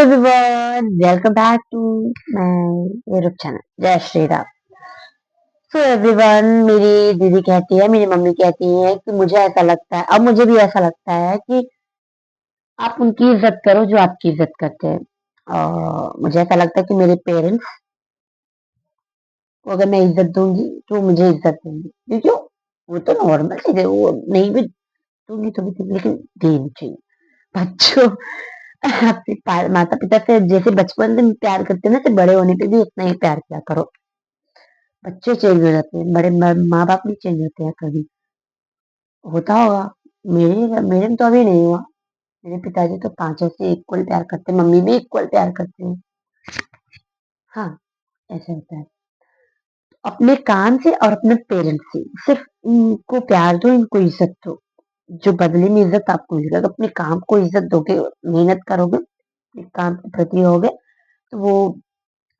Everyone, welcome back to my YouTube channel. जय Shri Ram. Everyone, मेरी दीदी कहती है, मेरी मम्मी कहती है कि मुझे ऐसा लगता है, अब मुझे भी ऐसा लगता है कि आप उनकी इज्जत करो जो आपकी इज्जत करते हैं। और मुझे ऐसा लगता है कि मेरे पेरेंट्स को अगर मैं इज्जत दूंगी तो मुझे इज्जत देंगे, क्योंकि वो तो नॉर्मल चीज है, वो नहीं भी दूंगी तो भी दूंगी, लेकिन देनी चाहिए। बच्चों, आपके माता पिता से जैसे बचपन में प्यार करते हैं ना, तो बड़े होने पे भी उतना ही प्यार किया करो। बच्चे चेंज हो जाते हैं, बड़े माँ बाप नहीं चेंज होते हैं कभी। होता होगा, मेरे मेरे में तो अभी नहीं हुआ। मेरे पिताजी तो पांचों से इक्वल प्यार करते हैं, मम्मी भी इक्वल प्यार करती है। हाँ, ऐसा होता है। अपने काम से और अपने पेरेंट्स से सिर्फ इनको प्यार दो, इनको इज्जत दो, जो बदले में इज्जत आपको मिलेगा। अगर अपने काम को इज्जत दोगे, मेहनत करोगे, अपने काम के प्रति होगे, तो वो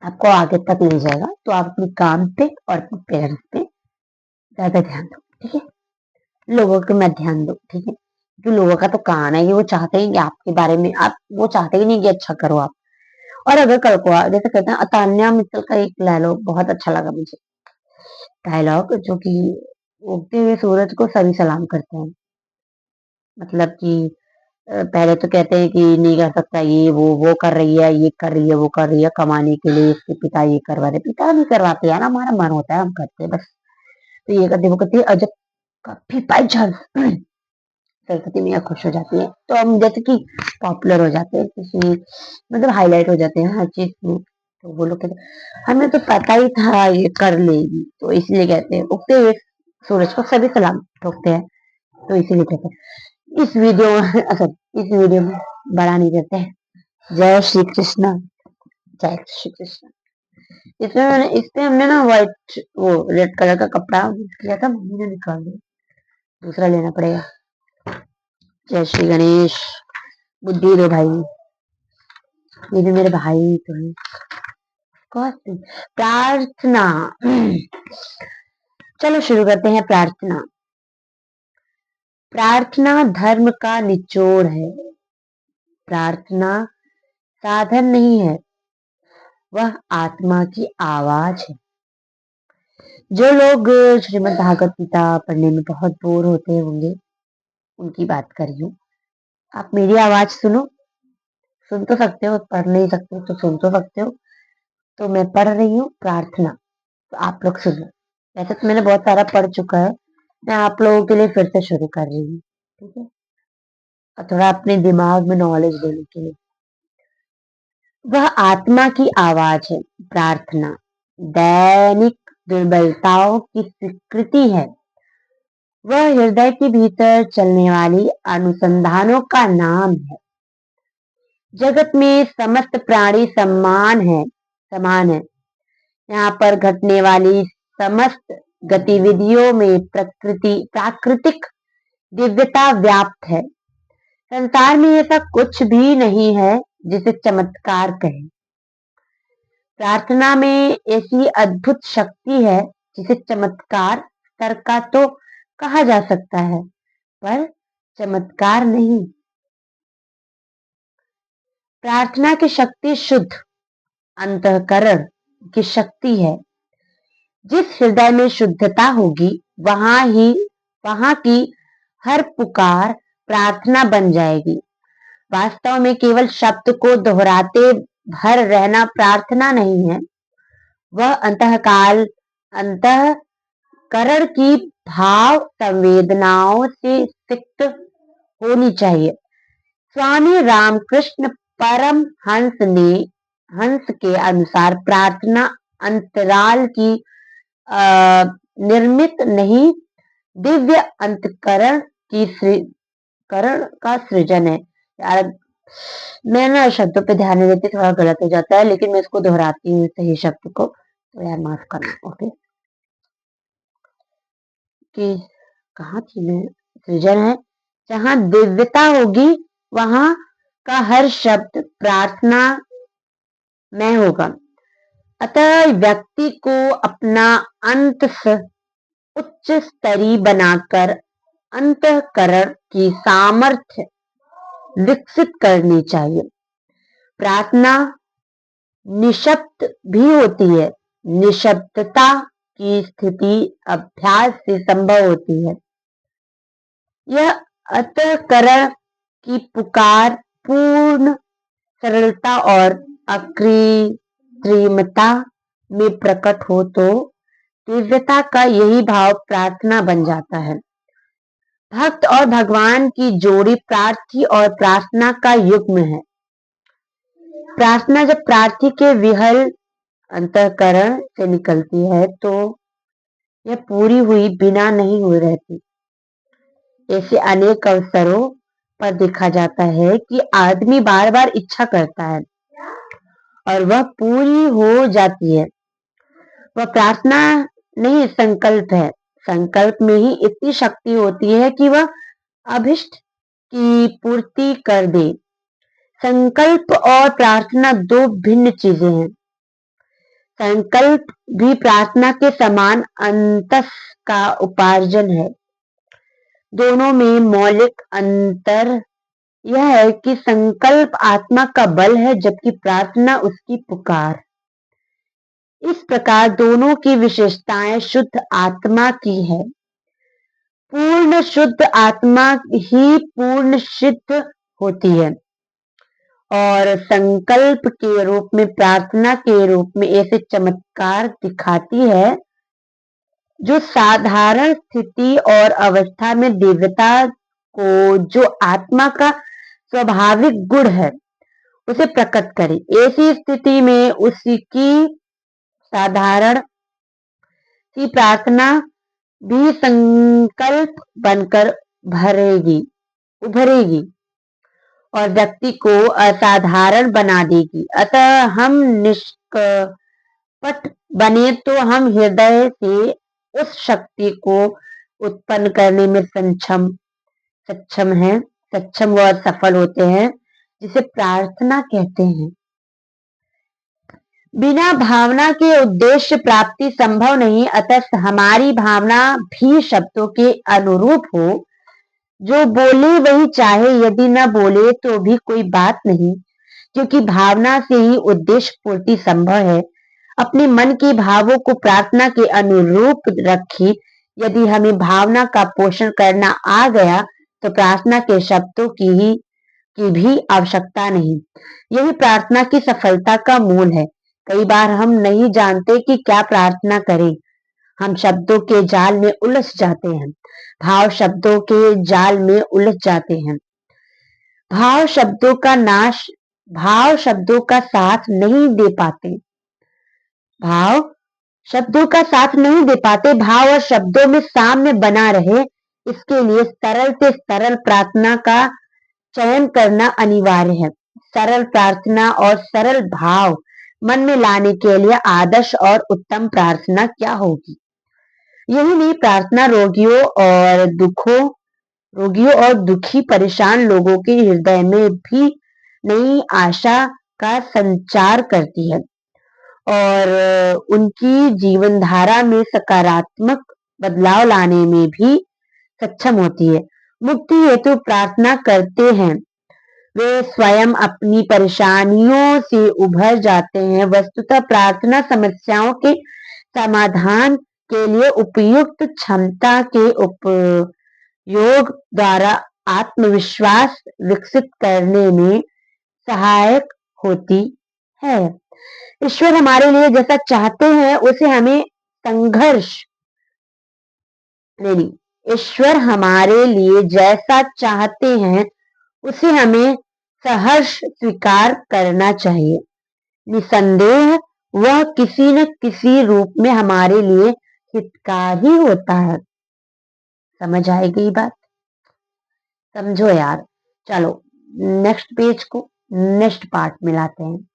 आपको आगे तक ले जाएगा। तो आप अपने काम पे और अपने पेरेंट्स पे ज्यादा ध्यान दो, ठीक है। लोगों के मत ध्यान दो, ठीक है। क्योंकि लोगों का तो काम है कि वो चाहते हैं कि आपके बारे में आप, वो चाहते ही नहीं कि अच्छा करो आप। और अगर कल को जैसे कहते हैं, तान्या मित्तल का एक डायलॉग बहुत अच्छा लगा मुझे। डायलॉग जो कि उगते हुए सूरज को सभी सलाम करते हैं। मतलब कि पहले तो कहते हैं कि नहीं कर सकता, ये वो कर रही है, ये कर रही है, वो कर रही है, कमाने के लिए इसके पिता ये करवा रहे, पिता नहीं करवाते यार, हमारा मन होता है हम करते हैं बस। तो ये करते वो करते हैं, और जब कभी बाई चांस सरस्वती मैया खुश हो जाती है, तो हम जैसे कि पॉपुलर हो जाते हैं किसी, मतलब हाईलाइट हो जाते हैं हर चीज में। तो वो लोग कहते हैं हमें तो पता ही था ये कर लेगी, तो इसलिए कहते हैं उगते हुए सूरज को सभी सलाम ठोकते हैं। तो इसीलिए कहते हैं इस वीडियो में अच्छा, इस वीडियो में बड़ा नहीं करते हैं। जय श्री कृष्ण। जय श्री कृष्ण। इसमें हमने ना व्हाइट, वो रेड कलर का कपड़ा लिया था, मम्मी ने निकाल दिया, दूसरा लेना पड़ेगा। जय श्री गणेश। बुद्धि दो भाई, ये भी मेरे भाई तो है। प्रार्थना। चलो शुरू करते हैं। प्रार्थना। प्रार्थना धर्म का निचोड़ है। प्रार्थना साधन नहीं है, वह आत्मा की आवाज है। जो लोग श्रीमद् भागवत गीता पढ़ने में बहुत बोर होते होंगे, उनकी बात कर रही हूँ। आप मेरी आवाज सुनो, सुन तो सकते हो, पढ़ नहीं सकते हो तो सुन तो सकते हो। तो मैं पढ़ रही हूँ प्रार्थना, तो आप लोग सुनो। वैसे तो मैंने बहुत सारा पढ़ चुका है, मैं आप लोगों के लिए फिर से शुरू कर रही हूँ, ठीक है। और थोड़ा अपने दिमाग में नॉलेज देने के लिए। वह आत्मा की आवाज है। प्रार्थना दैनिक दुर्बलताओं की स्वीकृति है। वह हृदय के भीतर चलने वाली अनुसंधानों का नाम है। जगत में समस्त प्राणी समान है। यहाँ पर घटने वाली समस्त गतिविधियों में प्राकृतिक दिव्यता व्याप्त है। संसार में ऐसा कुछ भी नहीं है जिसे चमत्कार कहें। प्रार्थना में ऐसी अद्भुत शक्ति है जिसे चमत्कार स्तर का तो कहा जा सकता है, पर चमत्कार नहीं। प्रार्थना की शक्ति शुद्ध अंतःकरण की शक्ति है। जिस हृदय में शुद्धता होगी, वहां की हर पुकार प्रार्थना बन जाएगी। वास्तव में केवल शब्द को दोहराते भर रहना प्रार्थना नहीं है, वह अंतःकरण की भाव संवेदनाओं से सिक्त होनी चाहिए। स्वामी रामकृष्ण परम हंस के अनुसार प्रार्थना अंतराल की निर्मित नहीं, दिव्य अंतकरण करण का सृजन है। यार, मैं ना शब्दों पे ध्यान नहीं देती, थोड़ा गलत हो जाता है, लेकिन मैं इसको दोहराती हूँ सही शब्द को, तो यार माफ करना। ओके, कि कहाँ थी मैं। सृजन है, जहाँ दिव्यता होगी वहां का हर शब्द प्रार्थना में होगा। अतः व्यक्ति को अपना उच्च स्तरीय बनाकर अंतःकरण की सामर्थ्य विकसित करनी चाहिए। प्रार्थना निशब्द भी होती है। निशब्दता की स्थिति अभ्यास से संभव होती है। यह अंतःकरण की पुकार पूर्ण सरलता और अकृत्रिमता में प्रकट हो तो दिव्यता का यही भाव प्रार्थना बन जाता है। भक्त और भगवान की जोड़ी प्रार्थी और प्रार्थना का युग्म है। प्रार्थना जब प्रार्थी के विहल अंतःकरण से निकलती है तो यह पूरी हुई बिना नहीं हुई रहती। ऐसे अनेक अवसरों पर देखा जाता है कि आदमी बार बार इच्छा करता है और वह पूरी हो जाती है। वह प्रार्थना नहीं, संकल्प है। संकल्प में ही इतनी शक्ति होती है कि वह अभिष्ट की पूर्ति कर दे। संकल्प और प्रार्थना दो भिन्न चीजें हैं। संकल्प भी प्रार्थना के समान अंतस का उपार्जन है। दोनों में मौलिक अंतर यह है कि संकल्प आत्मा का बल है जबकि प्रार्थना उसकी पुकार। इस प्रकार दोनों की विशेषताएं शुद्ध आत्मा की है। पूर्ण शुद्ध आत्मा ही पूर्ण सिद्ध होती है और संकल्प के रूप में प्रार्थना के रूप में ऐसे चमत्कार दिखाती है जो साधारण स्थिति और अवस्था में दिव्यता को, जो आत्मा का स्वाभाविक गुण है, उसे प्रकट करे। ऐसी स्थिति में उसकी साधारण सी प्रार्थना भी संकल्प बनकर उभरेगी और व्यक्ति को असाधारण बना देगी। अतः हम निष्कपट बने तो हम हृदय से उस शक्ति को उत्पन्न करने में सक्षम व सफल होते हैं जिसे प्रार्थना कहते हैं। बिना भावना के उद्देश्य प्राप्ति संभव नहीं। अतः हमारी भावना भी शब्दों के अनुरूप हो। जो बोले वही चाहे, यदि न बोले तो भी कोई बात नहीं, क्योंकि भावना से ही उद्देश्य पूर्ति संभव है। अपने मन के भावों को प्रार्थना के अनुरूप रखी यदि हमें भावना का पोषण करना आ गया तो प्रार्थना के शब्दों की भी आवश्यकता नहीं। यही प्रार्थना की सफलता का मूल है। कई बार हम नहीं जानते कि क्या प्रार्थना करें। हम शब्दों के जाल में उलझ जाते हैं। भाव शब्दों के जाल में उलझ जाते हैं। भाव शब्दों का साथ नहीं दे पाते। भाव और शब्दों में साम्य बना रहे, इसके लिए सरल से सरल प्रार्थना का चयन करना अनिवार्य है। सरल प्रार्थना और सरल भाव मन में लाने के लिए आदर्श और उत्तम प्रार्थना क्या होगी? यही नहीं, प्रार्थना रोगियों और दुखी परेशान लोगों के हृदय में भी नई आशा का संचार करती है और उनकी जीवनधारा में सकारात्मक बदलाव लाने में भी सक्षम होती है। मुक्ति हेतु प्रार्थना करते हैं वे स्वयं अपनी परेशानियों से उभर जाते हैं। वस्तुतः प्रार्थना समस्याओं के समाधान के लिए उपयुक्त क्षमता के उपयोग द्वारा आत्मविश्वास विकसित करने में सहायक होती है। ईश्वर हमारे लिए जैसा चाहते हैं उसे हमें ईश्वर हमारे लिए जैसा चाहते हैं उसे हमें सहर्ष स्वीकार करना चाहिए। निसंदेह वह किसी न किसी रूप में हमारे लिए हितकारी होता है। समझ आएगी बात? समझो यार। चलो नेक्स्ट पेज को नेक्स्ट पार्ट में लाते हैं।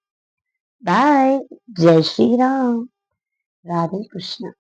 बाय। जय श्री राम। राधे कृष्ण।